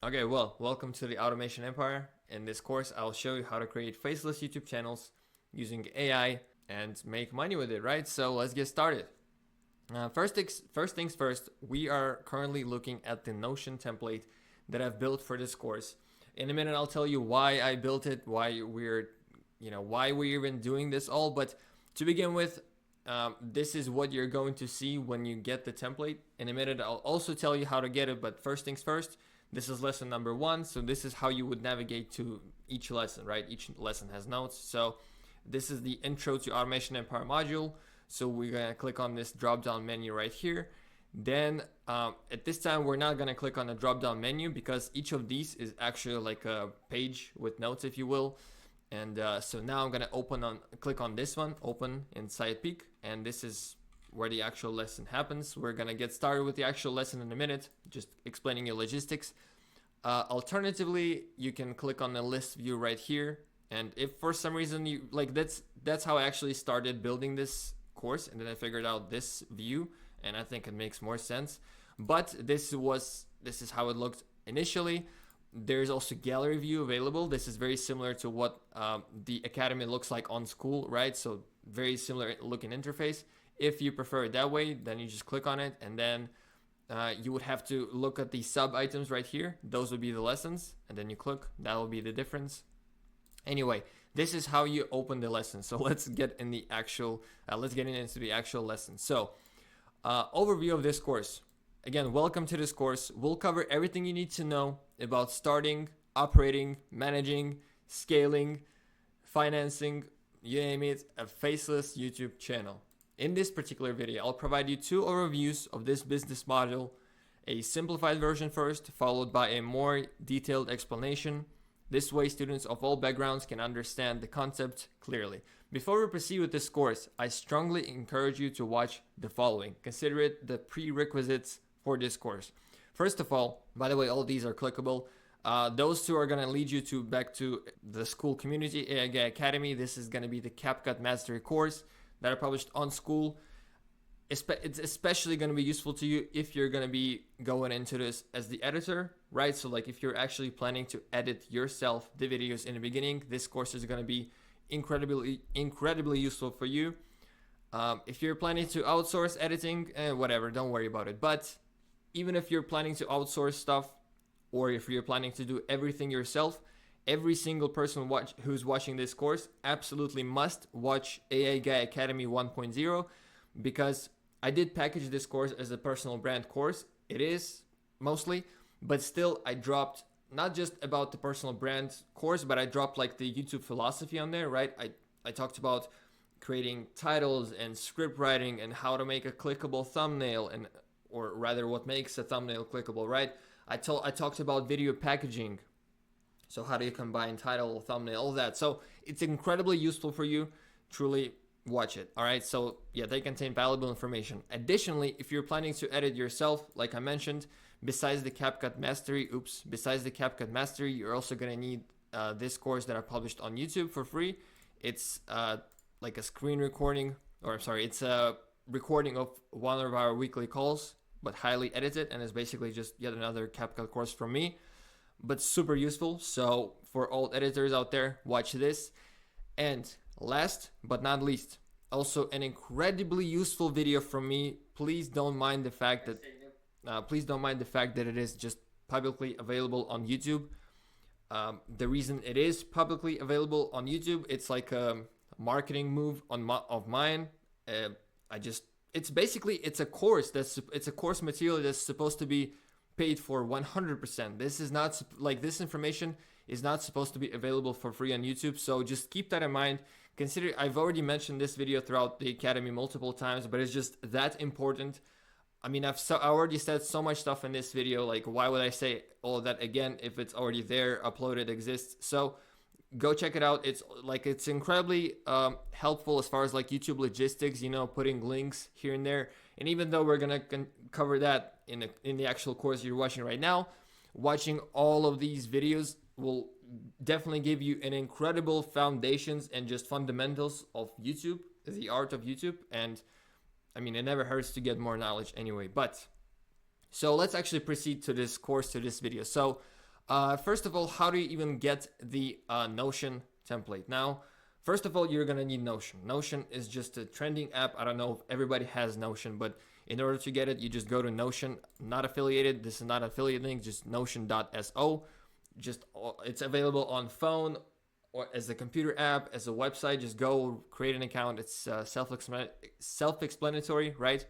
Okay, well, welcome to the Automation Empire. In this course, I'll show you how to create faceless YouTube channels using AI and make money with it, right? So let's get started. First things first, we are currently looking at the Notion template that I've built for this course. In a minute, I'll tell you why I built it, why we're even doing this all. But to begin with, this is what you're going to see when you get the template. In a minute, I'll also tell you how to get it, but first things first, this is lesson number 1. So this is how you would navigate to each lesson, right? Each lesson has notes. So this is the Intro to Automation Empire module. So we're gonna click on this drop down menu right here. Then at this time, we're not gonna click on the drop down menu because each of these is actually like a page with notes, if you will. And so now I'm gonna click on this one, open inside Peak, and this is where the actual lesson happens. We're gonna get started with the actual lesson in a minute, just explaining your logistics. Alternatively, you can click on the list view right here, and if for some reason you like, that's how I actually started building this course, and then I figured out this view, and I think it makes more sense. But this is how it looked initially. There's also gallery view available. This is very similar to what the academy looks like on school, right? So very similar looking interface. If you prefer it that way, then you just click on it, and then you would have to look at the sub items right here. Those would be the lessons, and then you click. That will be the difference. Anyway, this is how you open the lesson. So let's get into the actual lesson. So overview of this course. Again, welcome to this course. We'll cover everything you need to know about starting, operating, managing, scaling, financing, you name it, a faceless YouTube channel. In this particular video, I'll provide you 2 overviews of this business model, a simplified version first, followed by a more detailed explanation. This way, students of all backgrounds can understand the concept clearly. Before we proceed with this course, I strongly encourage you to watch the following. Consider it the prerequisites for this course. First of all, by the way, all these are clickable. Those 2 are going to lead you back to the school community, 𝗶𝗰𝗋𝗀𝗃 Academy. This is going to be the CapCut Mastery course that are published on school. It's especially going to be useful to you if you're going to be going into this as the editor, right? So like if you're actually planning to edit yourself the videos in the beginning, this course is going to be incredibly useful for you. If you're planning to outsource editing, whatever, don't worry about it. But even if you're planning to outsource stuff, or if you're planning to do everything yourself, every single person who's watching this course absolutely must watch 𝗶𝗰𝗋𝗀𝗃 Academy 1.0, because I did package this course as a personal brand course. It is mostly, but still I dropped not just about the personal brand course, but I dropped like the YouTube philosophy on there, right? I talked about creating titles and script writing and how to make a clickable thumbnail, or rather what makes a thumbnail clickable, right? I talked about video packaging. So how do you combine title, thumbnail, all that. So it's incredibly useful for you. Truly watch it. All right. So yeah, they contain valuable information. Additionally, if you're planning to edit yourself, like I mentioned, besides the CapCut Mastery, you're also going to need this course that I published on YouTube for free. It's like a screen recording, it's a recording of one of our weekly calls, but highly edited, and it's basically just yet another CapCut course from me, but super useful. So for all editors out there, watch this. And last but not least, also an incredibly useful video from me. Please don't mind the fact that it is just publicly available on YouTube. The reason it is publicly available on YouTube, it's like a marketing move of mine. It's a course material that's supposed to be paid for 100%. This is not like, this information is not supposed to be available for free on YouTube. So just keep that in mind. Consider, I've already mentioned this video throughout the academy multiple times, but it's just that important. I mean, I already said so much stuff in this video. Like, why would I say all of that again if it's already there, uploaded, exists? So go check it out. It's incredibly helpful as far as like YouTube logistics, putting links here and there. And even though we're gonna cover that in the actual course you're watching right now, watching all of these videos will definitely give you an incredible foundations and just fundamentals of YouTube, the art of YouTube. And I mean, it never hurts to get more knowledge anyway. But so let's actually proceed to this course, to this video. So First of all, how do you even get the Notion template? Now, first of all, you're gonna need Notion. Notion is just a trending app. I don't know if everybody has Notion, but in order to get it, you just go to Notion, not affiliated. This is not an affiliate link, just notion.so. Just it's available on phone or as a computer app, as a website. Just go create an account. It's self-explanatory, right?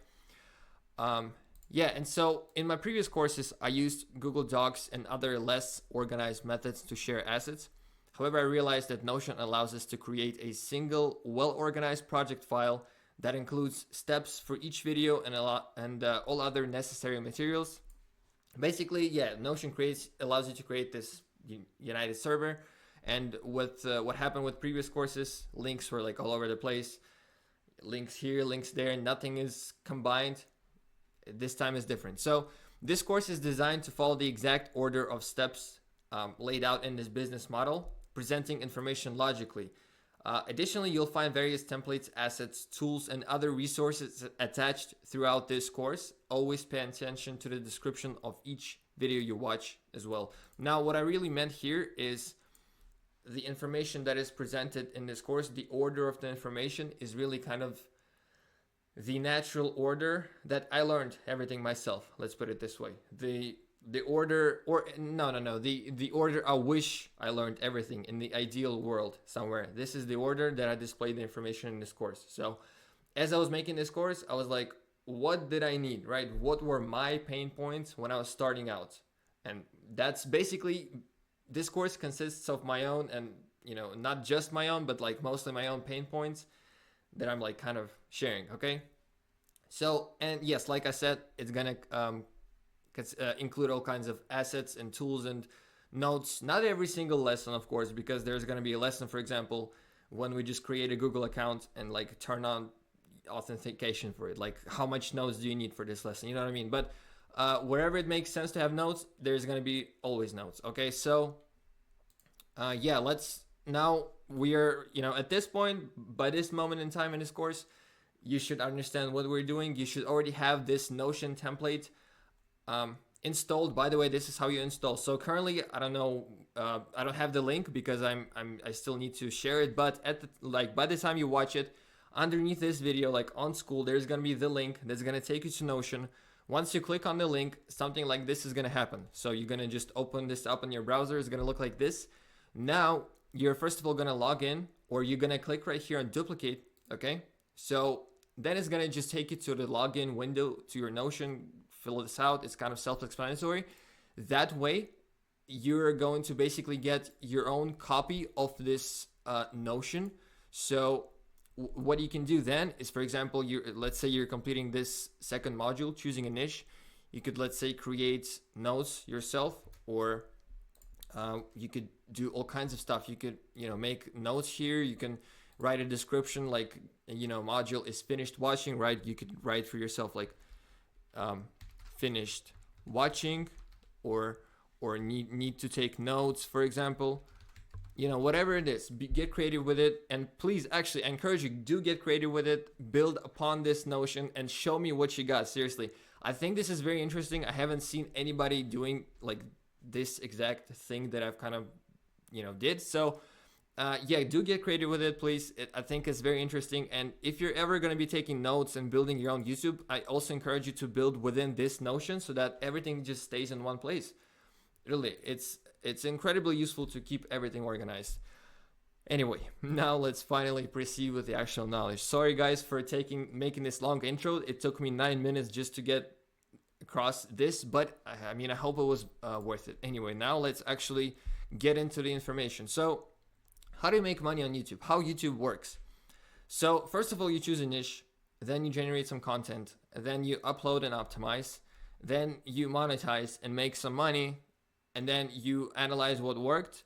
Yeah, and so in my previous courses, I used Google Docs and other less organized methods to share assets. However, I realized that Notion allows us to create a single, well-organized project file that includes steps for each video and all other necessary materials. Basically, yeah, Notion allows you to create this united server. And with what happened with previous courses, links were like all over the place. Links here, links there, nothing is combined. This time is different. So this course is designed to follow the exact order of steps laid out in this business model, presenting information logically. Additionally, you'll find various templates, assets, tools, and other resources attached throughout this course. Always pay attention to the description of each video you watch as well. Now, what I really meant here is the information that is presented in this course, the order of the information is really kind of the natural order that I learned everything myself. Let's put it this way. The order, or the order I wish I learned everything in the ideal world somewhere. This is the order that I displayed the information in this course. So as I was making this course, I was like, what did I need, right? What were my pain points when I was starting out? And that's basically, this course consists of my own, and not just my own, but like mostly my own pain points that I'm like kind of sharing. Okay, so, and yes, like I said, it's gonna include all kinds of assets and tools and notes. Not every single lesson, of course, because there's gonna be a lesson, for example, when we just create a Google account and like turn on authentication for it. Like, how much notes do you need for this lesson? You know what I mean? But wherever it makes sense to have notes, there's gonna be always notes. Okay, so yeah, now we are, at this point, by this moment in time in this course, you should understand what we're doing. You should already have this Notion template installed. By the way, this is how you install. So currently, I don't know, I don't have the link because I still need to share it. But by the time you watch it, underneath this video, like on school, there's gonna be the link that's gonna take you to Notion. Once you click on the link, something like this is gonna happen. So you're gonna just open this up in your browser. It's gonna look like this. Now you're first of all gonna log in, or you're gonna click right here on duplicate. Okay, so then it's gonna just take you to the login window to your Notion. Fill this out. It's kind of self-explanatory. That way, you're going to basically get your own copy of this Notion. So what you can do then is, for example, let's say you're completing this second module, choosing a niche. You could, let's say, create notes yourself, or you could do all kinds of stuff. You could, make notes here. You can write a description like, module is finished watching, right? You could write for yourself like finished watching, or need to take notes, for example. Whatever it is, get creative with it. And please, actually, I encourage you, do get creative with it. Build upon this Notion and show me what you got. Seriously, I think this is very interesting. I haven't seen anybody doing like this exact thing that I've kind of, did. So yeah, do get creative with it, please. I think it's very interesting. And if you're ever going to be taking notes and building your own YouTube, I also encourage you to build within this Notion so that everything just stays in one place. Really, it's incredibly useful to keep everything organized. Anyway, now let's finally proceed with the actual knowledge. Sorry guys for making this long intro. It took me 9 minutes just to get across this, but I hope it was worth it. Anyway, now let's actually get into the information. So how do you make money on YouTube? How YouTube works? So first of all, you choose a niche, then you generate some content, then you upload and optimize, then you monetize and make some money, and then you analyze what worked,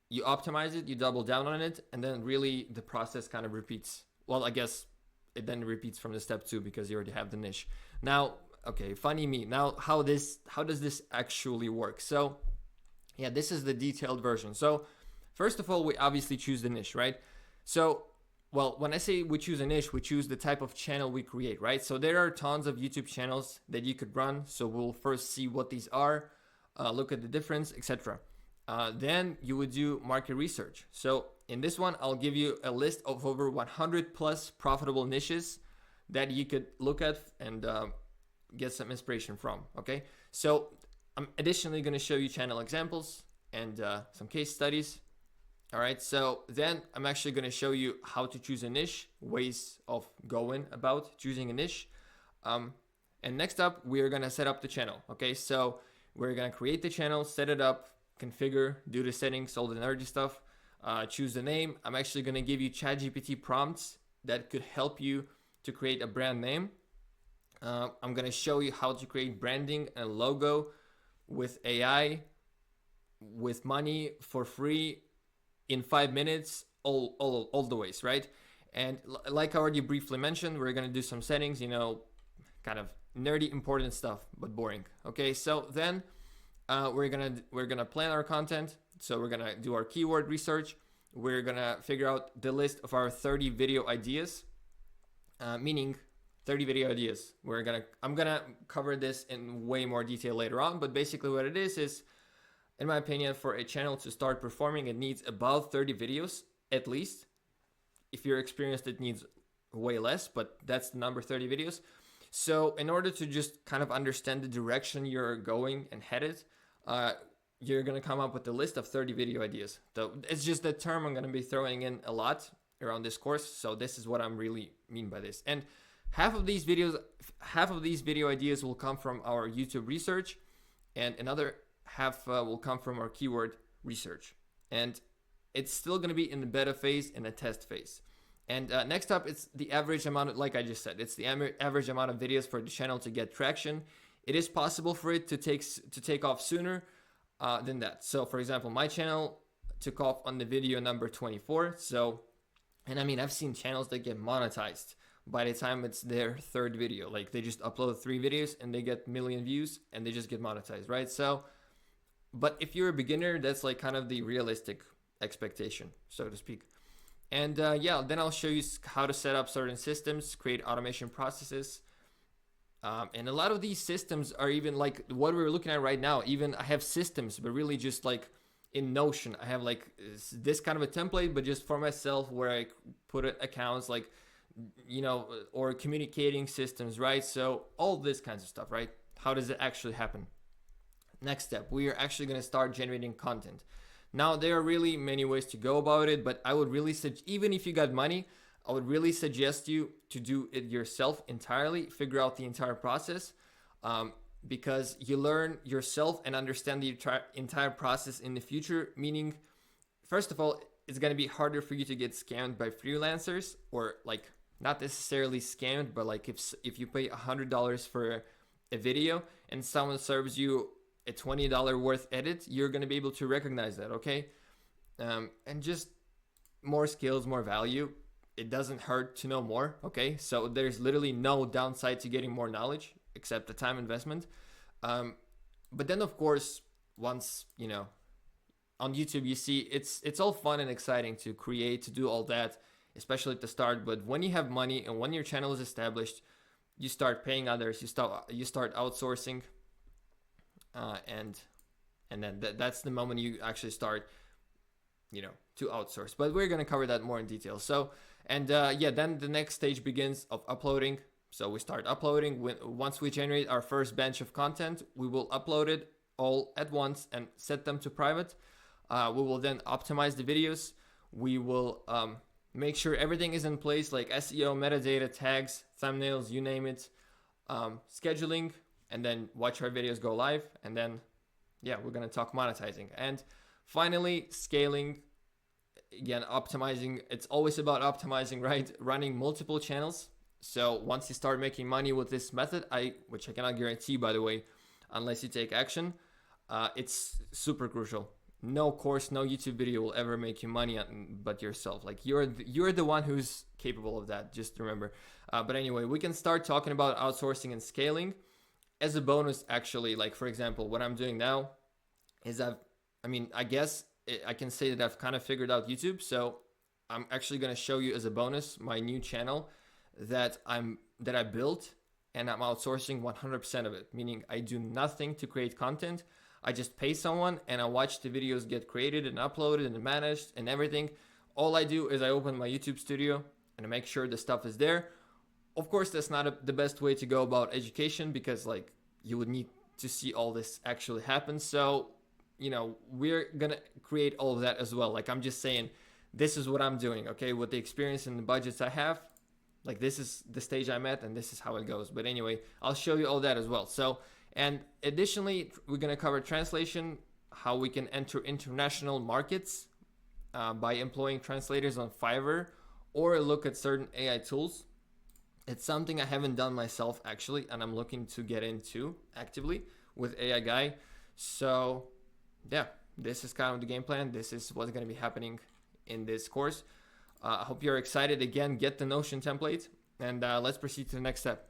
you optimize it, you double down on it, and then really the process kind of repeats. Well, I guess it then repeats from the step 2 because you already have the niche. Now, okay, funny me. Now, how does this actually work? So yeah, this is the detailed version. So first of all, we obviously choose the niche, right? So, well, when I say we choose a niche, we choose the type of channel we create, right? So there are tons of YouTube channels that you could run. So we'll first see what these are. look at the difference, etc. Then you would do market research. So in this one, I'll give you a list of over 100 plus profitable niches that you could look at and get some inspiration from. Okay, so I'm additionally going to show you channel examples and some case studies. All right, so then I'm actually going to show you how to choose a niche, ways of going about choosing a niche. And next up, we're going to set up the channel. Okay, so we're going to create the channel, set it up, configure, do the settings, all the nerdy stuff, choose the name. I'm actually going to give you ChatGPT prompts that could help you to create a brand name. I'm going to show you how to create branding and logo with AI, with money, for free, in 5 minutes, all the ways, right? And like I already briefly mentioned, we're going to do some settings, you know, kind of nerdy important stuff, but boring. Okay, so then we're gonna plan our content. So we're gonna do our keyword research. We're gonna figure out the list of our 30 video ideas, meaning 30 video ideas. I'm gonna cover this in way more detail later on, but basically what it is, in my opinion, for a channel to start performing, it needs about 30 videos at least. If you're experienced, it needs way less, but that's the number, 30 videos. So in order to just kind of understand the direction you're going and headed, you're going to come up with a list of 30 video ideas. So it's just the term I'm going to be throwing in a lot around this course. So this is what I'm really mean by this. And half of these video ideas will come from our YouTube research, and another half will come from our keyword research. And it's still going to be in the beta phase and the test phase. And next up, it's the average amount of, like I just said, it's the average amount of videos for the channel to get traction. It is possible for it to take off sooner than that. So for example, my channel took off on the video number 24. So, and I mean, I've seen channels that get monetized by the time it's their third video. Like they just upload 3 videos and they get 1 million views and they just get monetized, right? So, but if you're a beginner, that's like kind of the realistic expectation, so to speak. And yeah, then I'll show you how to set up certain systems, create automation processes. And a lot of these systems are even like what we're looking at right now. Even I have systems, but really just like in Notion, I have like this kind of a template, but just for myself where I put accounts like, you know, or communicating systems, right? So all this kinds of stuff, right? How does it actually happen? Next step, we are actually going to start generating content. Now, there are really many ways to go about it, but I would really even if you got money, I would really suggest you to do it yourself entirely, figure out the entire process, because you learn yourself and understand the entire process in the future. Meaning, first of all, it's going to be harder for you to get scammed by freelancers, or like not necessarily scammed, but like if you pay $100 for a video and someone serves you a $20 worth edit, you're going to be able to recognize that, okay? And just more skills, more value. It doesn't hurt to know more, okay? So there's literally no downside to getting more knowledge except the time investment. But then of course, once, you know, on YouTube, you see it's all fun and exciting to create, to do all that, especially at the start. But when you have money and when your channel is established, you start paying others, you start outsourcing. And then that's the moment you actually start, you know, to outsource. But we're going to cover that more in detail. So, and yeah, then the next stage begins of uploading. So we start uploading. Once we generate our first batch of content, we will upload it all at once and set them to private. We will then optimize the videos. We will make sure everything is in place, like SEO, metadata, tags, thumbnails, you name it, scheduling, and then watch our videos go live. And then, yeah, we're going to talk monetizing. And finally, scaling, again, optimizing. It's always about optimizing, right? Running multiple channels. So once you start making money with this method, which I cannot guarantee, by the way, unless you take action, it's super crucial. No course, no YouTube video will ever make you money but yourself. Like you're the one who's capable of that, just remember. But anyway, we can start talking about outsourcing and scaling. As a bonus, actually, like for example, what I'm doing now is I guess I can say that I've kind of figured out YouTube. So I'm actually going to show you as a bonus my new channel that I built, and I'm outsourcing 100% of it, meaning I do nothing to create content. I just pay someone and I watch the videos get created and uploaded and managed and everything. All I do is I open my YouTube studio and I make sure the stuff is there. Of course, that's not the best way to go about education, because like you would need to see all this actually happen. So, you know, we're gonna create all of that as well. Like I'm just saying, this is what I'm doing, okay? With the experience and the budgets I have, like this is the stage I'm at and this is how it goes. But anyway, I'll show you all that as well. So, and additionally, we're gonna cover translation, how we can enter international markets by employing translators on Fiverr, or look at certain AI tools. It's something I haven't done myself actually, and I'm looking to get into actively with AI Guy. So yeah, this is kind of the game plan. This is what's going to be happening in this course. I hope you're excited. Again, get the Notion template, and let's proceed to the next step.